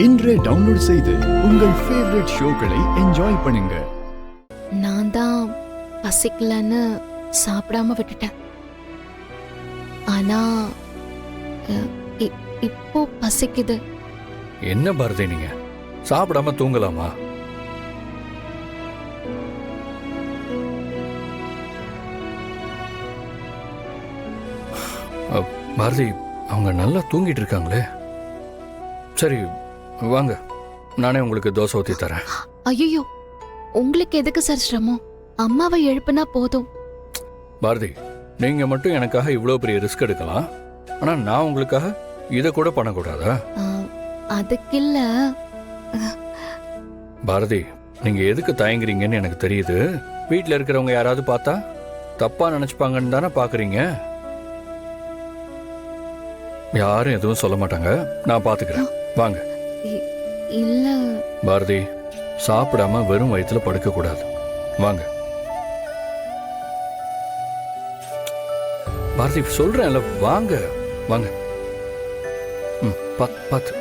இன்றே டவுன்லோட் செய்து உங்கள் ஃபேவரட் ஷோக்களை என்ஜாய் பண்ணுங்க. நான் தான் பசிக்கலன்னு சாப்பிடாம விட்டுட்டேன். ஆனா இப்போ பசிக்குது. என்ன பாரதி, நீங்க சாப்பிடாம தூங்கலாமா? பாரதி, அவங்க நல்லா தூங்கிட்டு இருக்காங்களே. சரி வாங்க, நானே உங்களுக்கு தோசை ஊத்தி தரேன். ஐயோ, உங்களுக்கு எதுக்கு சார் சிரமம்? அம்மாவை எழுப்புனா போதும். பாரதி, நீங்க மட்டும் எனக்காக இவ்வளவு பெரிய ரிஸ்க் எடுக்கலாம், ஆனா நான் உங்களுக்காக இதை கூட பண்ணக்கூடாதா? அதுக்கு இல்ல பாரதி, நீங்க எதுக்கு தயங்குறீங்கன்னு எனக்கு தெரியுது. வீட்டில் இருக்கிறவங்க யாராவது பார்த்தா தப்பா நினைச்சுப்பாங்கன்னு தானே பாக்குறீங்க. யாரும் எதுவும் சொல்ல மாட்டாங்க, நான் பாத்துக்கிறேன். வாங்க. இல்ல பாரதி, சாப்பிடாம வெறும் வயிற்றுல படுக்க கூடாது. வாங்க பாரதி, சொல்றேன்ல, வாங்க வாங்க. பாத்து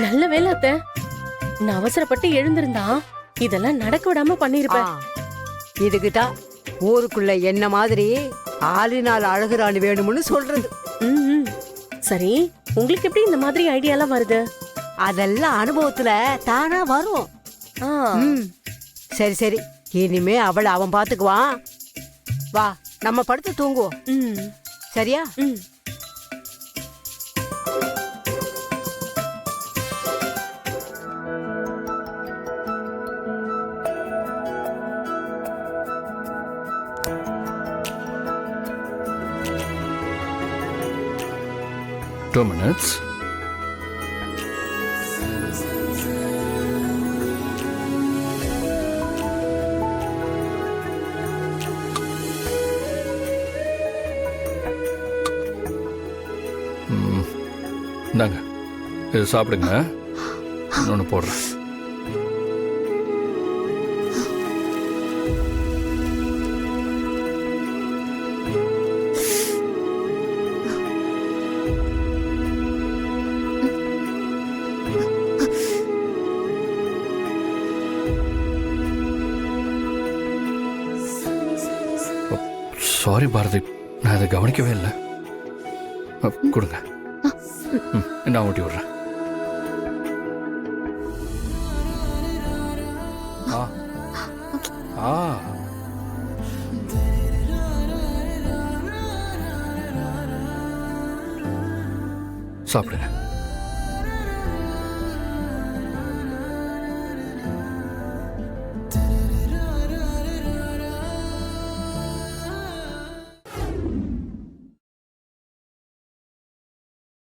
நல்ல வேலை அத்தை, நான் அவசரப்பட்டு எழுந்திருந்தா இதெல்லாம் நடக்க விடாம பண்ணிருப்பேன். இதுக்குதான் ஊருக்குள்ள என்ன மாதிரி ஆளினால் அழகுராணி வேணும்னு சொல்றது. சரி, உங்களுக்கு எப்படி இந்த மாதிரி ஐடியாலாம் வருது? அதெல்லாம் அனுபவத்துல தானா வரும். சரி சரி, இனிமே அவளை அவன் பாத்துக்குவான். வா, நம்ம படுத்து தூங்குவோம். சரியா? Two minutes. இந்தாங்க, இது சாப்பிடுங்க. இன்னொன்று போடுறேன். சாரி பாரதி, நான் அதை கவனிக்கவே இல்லை. கொடுங்க, நான் ஊட்டி விடுறேன். சாப்பிடுங்க.